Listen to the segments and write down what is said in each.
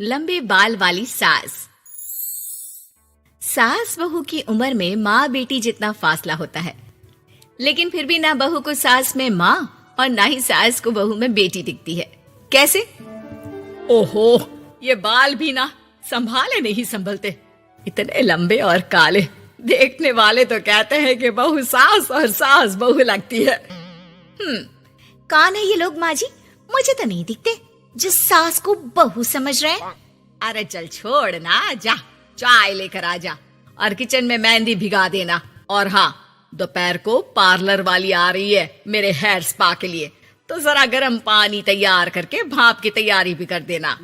लंबे बाल वाली सास। सास बहू की उम्र में माँ बेटी जितना फासला होता है, लेकिन फिर भी ना बहू को सास में माँ और ना ही सास को बहू में बेटी दिखती है। कैसे? ओहो, ये बाल भी ना संभाले नहीं संभलते, इतने लंबे और काले। देखने वाले तो कहते हैं कि बहू सास और सास बहू लगती है। कौन है ये लोग माँ जी? मुझे तो नहीं दिखते जो सास को बहू समझ रहे हैं। अरे चल छोड़ ना, जा चाय लेकर आ जा और किचन में मेहंदी भिगा देना। और हाँ, दोपहर को पार्लर वाली आ रही है मेरे हेयर स्पा के लिए, तो जरा गर्म पानी तैयार करके भाप की तैयारी भी कर देना।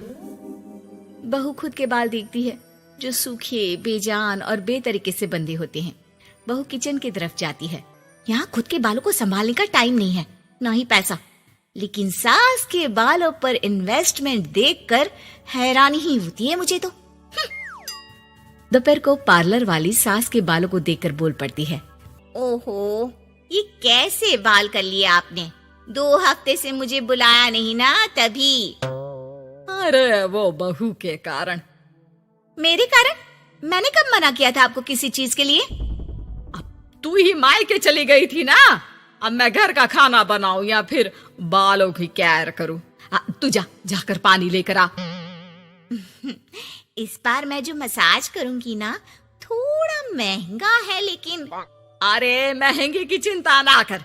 बहू खुद के बाल देखती है जो सूखे, बेजान और बेतरीके से बंधे होते हैं। बहू किचन की तरफ जाती है। यहाँ खुद के बालों को संभालने का टाइम नहीं है, ना ही पैसा, लेकिन सास के बालों पर इन्वेस्टमेंट देखकर हैरानी ही होती है मुझे तो। दोपहर को पार्लर वाली सास के बालों को देखकर बोल पड़ती है, ओहो, ये कैसे बाल कर लिए आपने? 2 हफ्ते से मुझे बुलाया नहीं ना, तभी। अरे वो बहू के कारण। मेरे कारण? मैंने कब मना किया था आपको किसी चीज के लिए? अब तू ही मायके चली गई थी ना, अब मैं घर का खाना बनाऊं या फिर बालों की केयर करूं? तू जाकर पानी लेकर आ। इस बार मैं जो मसाज करूंगी ना, थोड़ा महंगा है, लेकिन अरे महंगे की चिंता ना कर,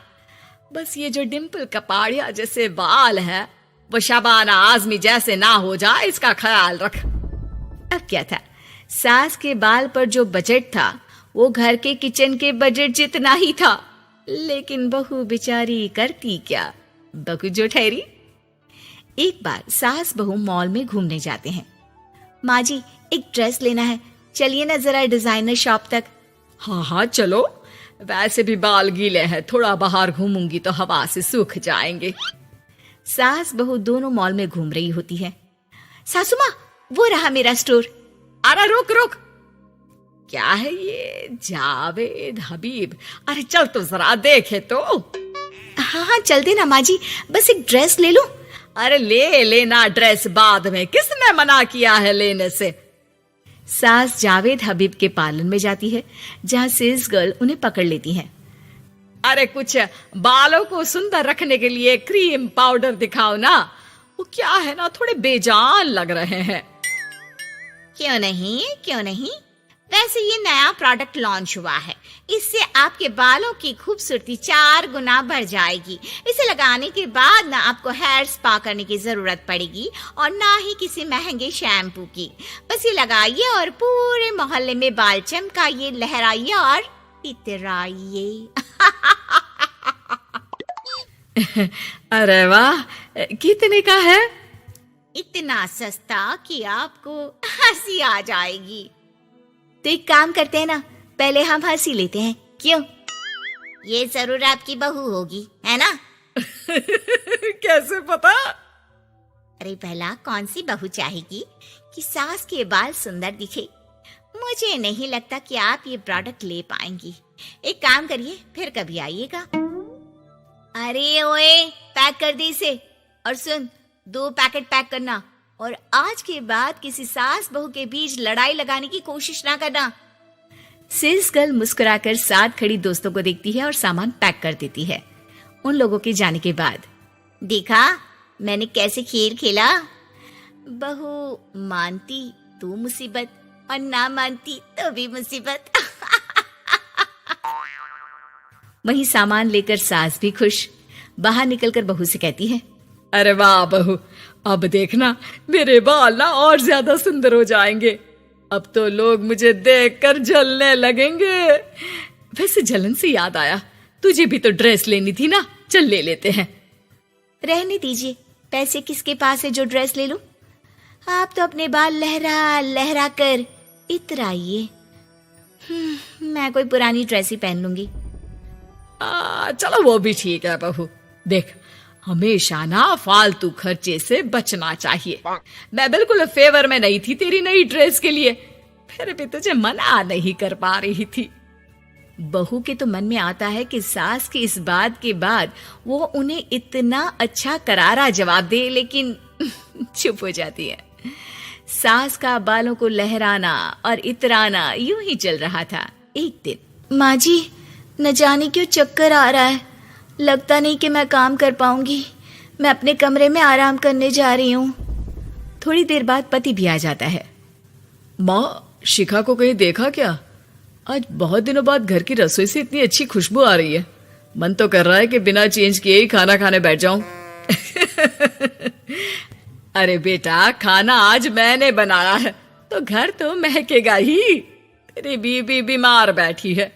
बस ये जो डिम्पल कपाड़िया जैसे बाल है वो शबाना आजमी जैसे ना हो जाए, इसका ख्याल रख। अब क्या था, सास के बाल पर जो बजट था वो घर के किचन के बजट जितना ही था, लेकिन बहू बेचारी करती क्या, बहू जो ठहरी। एक बार सास बहू मॉल में घूमने जाते हैं। माँ जी, एक ड्रेस लेना है, चलिए ना जरा डिजाइनर शॉप तक। हाँ चलो, वैसे भी बाल गीले हैं, थोड़ा बाहर घूमूंगी तो हवा से सूख जाएंगे। सास बहू दोनों मॉल में घूम रही होती है। सासू माँ, वो रहा मेरा स्टोर। अरे रुक, क्या है ये? जावेद हबीब। अरे चल तो जरा देखे तो। हाँ चल देना माँ जी, बस एक ड्रेस ले लूं। अरे ले लेना ड्रेस बाद में, किसने मना किया है लेने से? सास जावेद हबीब के पार्लर में जाती है, जहाँ सेल्स गर्ल उन्हें पकड़ लेती है। अरे कुछ बालों को सुंदर रखने के लिए क्रीम पाउडर दिखाओ ना, वो क्या है ना, थोड़े बेजान लग रहे हैं। क्यों नहीं, वैसे ये नया प्रोडक्ट लॉन्च हुआ है, इससे आपके बालों की खूबसूरती 4 गुना बढ़ जाएगी। इसे लगाने के बाद ना आपको हेयर स्पा करने की जरूरत पड़ेगी और ना ही किसी महंगे शैम्पू की। बस ये लगाइए और पूरे मोहल्ले में बाल चमकाइए, लहराइए और इतराइए। अरे वाह, कितने का है? इतना सस्ता कि आपको हंसी आ जाएगी। तो एक काम करते हैं ना, पहले हम हंसी लेते हैं, क्यों? ये जरूर आपकी बहू होगी, है ना? कैसे पता? अरे भला कौन सी बहू चाहेगी कि सास के बाल सुंदर दिखे? मुझे नहीं लगता कि आप ये प्रोडक्ट ले पाएंगी। एक काम करिए, फिर कभी आइएगा। अरे ओए, पैक कर दे इसे, और सुन, 2 पैकेट पैक करना, और आज के बाद किसी सास बहू के बीच लड़ाई लगाने की कोशिश ना करना। सेल्स गर्ल मुस्कुराकर साथ खड़ी दोस्तों को देखती है और सामान पैक कर देती है। उन लोगों के जाने के बाद, देखा मैंने कैसे खेल खेला? बहू मानती तो मुसीबत, और ना मानती तो भी मुसीबत। वहीं सामान लेकर सास भी खुश बाहर निकलकर बहू से कहती है, अरे वाह बहू, अब देखना मेरे बाल ना और ज्यादा सुंदर हो जाएंगे। अब तो लोग मुझे देखकर जलने लगेंगे। वैसे जलन से याद आया, तुझे भी तो ड्रेस लेनी थी ना, चल ले लेते हैं। रहने दीजिए, पैसे किसके पास है जो ड्रेस ले लूं? आप तो अपने बाल लहरा लहरा कर इतराइए। मैं कोई पुरानी ड्रेस ही पहन लूंगी। चलो वो भी ठीक है बहू, देख हमेशा ना फालतू खर्चे से बचना चाहिए। मैं बिल्कुल फेवर में नहीं थी तेरी नई ड्रेस के लिए, फिर भी तुझे मना नहीं कर पा रही थी। बहू के तो मन में आता है कि सास की इस बात के बाद वो उन्हें इतना अच्छा करारा जवाब दे, लेकिन चुप हो जाती है। सास का बालों को लहराना और इतराना यूं ही चल रहा था। एक दिन, माँ जी, न जाने क्यों चक्कर आ रहा है, लगता नहीं कि मैं काम कर पाऊंगी। मैं अपने कमरे में आराम करने जा रही हूँ। थोड़ी देर बाद पति भी आ जाता है। माँ, शिखा को कहीं देखा क्या? आज बहुत दिनों बाद घर की रसोई से इतनी अच्छी खुशबू आ रही है। मन तो कर रहा है कि बिना चेंज किए ही खाना खाने बैठ जाऊं। अरे बेटा, खाना आज मैंने बनाया है तो घर तो महकेगा ही। तेरी बीबी बीमार बैठी है।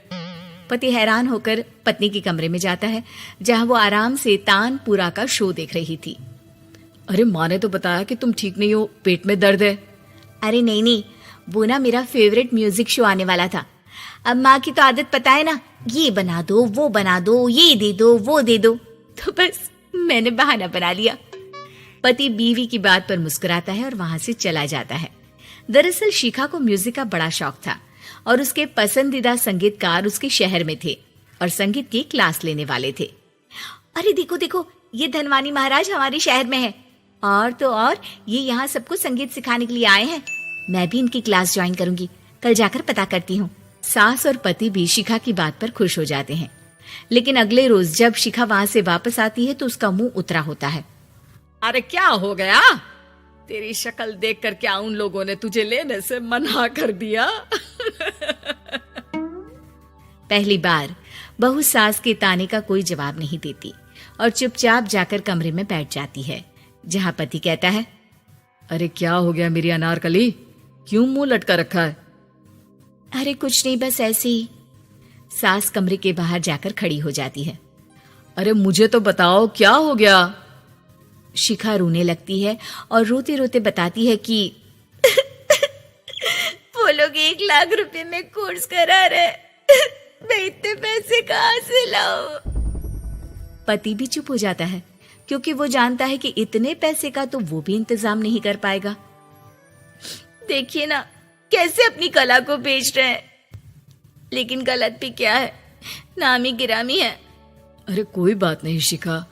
पति हैरान होकर पत्नी के कमरे में जाता है, जहां वो आराम से तानपुरा का शो देख रही थी। अरे, माँ ने तो बताया कि तुम ठीक नहीं हो, पेट में दर्द है। अरे नहीं, वो ना मेरा फेवरेट म्यूजिक शो आने वाला था। अब माँ की तो आदत पता है ना, ये बना दो, वो बना दो, ये दे दो, वो दे दो, तो बस मैंने बहाना बना लिया। पति बीवी की बात पर मुस्कुराता है और वहां से चला जाता है। दरअसल शिखा को म्यूजिक का बड़ा शौक था और उसके पसंदीदा संगीतकार उसके शहर में थे और संगीत की क्लास लेने वाले थे। अरे देखो देखो, ये धनवानी महाराज हमारे शहर में है, और तो और ये यहाँ सबको संगीत सिखाने के लिए आए हैं। मैं भी इनकी क्लास ज्वाइन करूंगी, कल जाकर पता करती हूँ। सास और पति भी शिखा की बात पर खुश हो जाते हैं, लेकिन अगले रोज जब शिखा वहां से वापस आती है तो उसका मुंह उतरा होता है। अरे क्या हो गया? तेरी शक्ल देखकर क्या उन लोगों ने तुझे लेने से मना कर दिया? पहली बार बहू सास के ताने का कोई जवाब नहीं देती और चुपचाप जाकर कमरे में बैठ जाती है, जहां पति कहता है, अरे क्या हो गया मेरी अनारकली, क्यों मुंह लटका रखा है? अरे कुछ नहीं, बस ऐसे ही। सास कमरे के बाहर जाकर खड़ी हो जाती है। अरे मुझे तो बताओ, क्या हो गया? शिखा रोने लगती है और रोते रोते बताती है कि वो लोग 1 लाख रुपए में कोर्स करा रहे, मैं इतने पैसे कहाँ से लाऊं? पति भी चुप हो जाता है, क्योंकि वो जानता है कि इतने पैसे का तो वो भी इंतजाम नहीं कर पाएगा। देखिए ना, कैसे अपनी कला को बेच रहे हैं, लेकिन गलत भी क्या है, नामी गिरामी है। अरे कोई बात नहीं शिखा,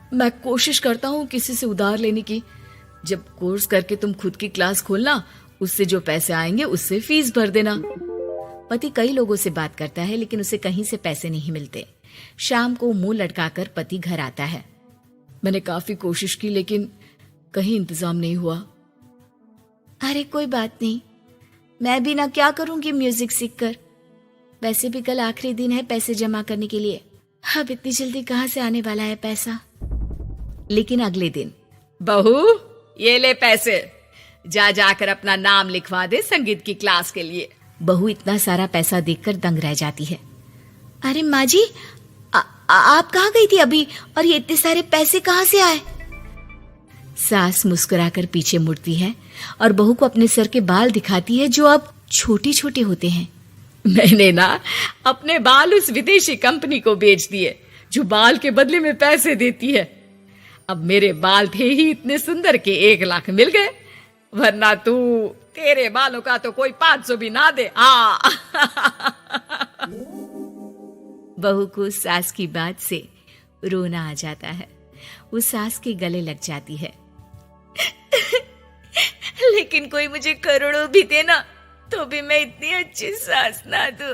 मैं कोशिश करता हूँ किसी से उधार लेने की। जब कोर्स करके तुम खुद की क्लास खोलना, उससे जो पैसे आएंगे उससे फीस भर देना। पति कई लोगों से बात करता है, लेकिन उसे कहीं से पैसे नहीं मिलते। शाम को मुंह लटकाकर पति घर आता है। मैंने काफी कोशिश की, लेकिन कहीं इंतजाम नहीं हुआ। अरे कोई बात नहीं, मैं भी ना क्या करूंगी म्यूजिक सीखकर। वैसे भी कल आखिरी दिन है पैसे जमा करने के लिए। अब इतनी जल्दी कहाँ से आने वाला है पैसा? लेकिन अगले दिन, बहू ये ले पैसे, जा जाकर अपना नाम लिखवा दे संगीत की क्लास के लिए। बहू इतना सारा पैसा देखकर दंग रह जाती है। अरे माँ जी, आप कहाँ गई थी अभी, और ये इतने सारे पैसे कहाँ से आए? सास मुस्कुराकर पीछे मुड़ती है और बहू को अपने सर के बाल दिखाती है, जो अब छोटे छोटे होते हैं। मैंने ना अपने बाल उस विदेशी कंपनी को बेच दिए, जो बाल के बदले में पैसे देती है। अब मेरे बाल थे ही इतने सुंदर के 1 लाख मिल गए, वरना तेरे बालों का तो कोई 500 भी ना दे। बहू को सास की बात से रोना आ जाता है। वो सास के गले लग जाती है। लेकिन कोई मुझे करोड़ों भी दे ना, तो भी मैं इतनी अच्छी सास ना दूं।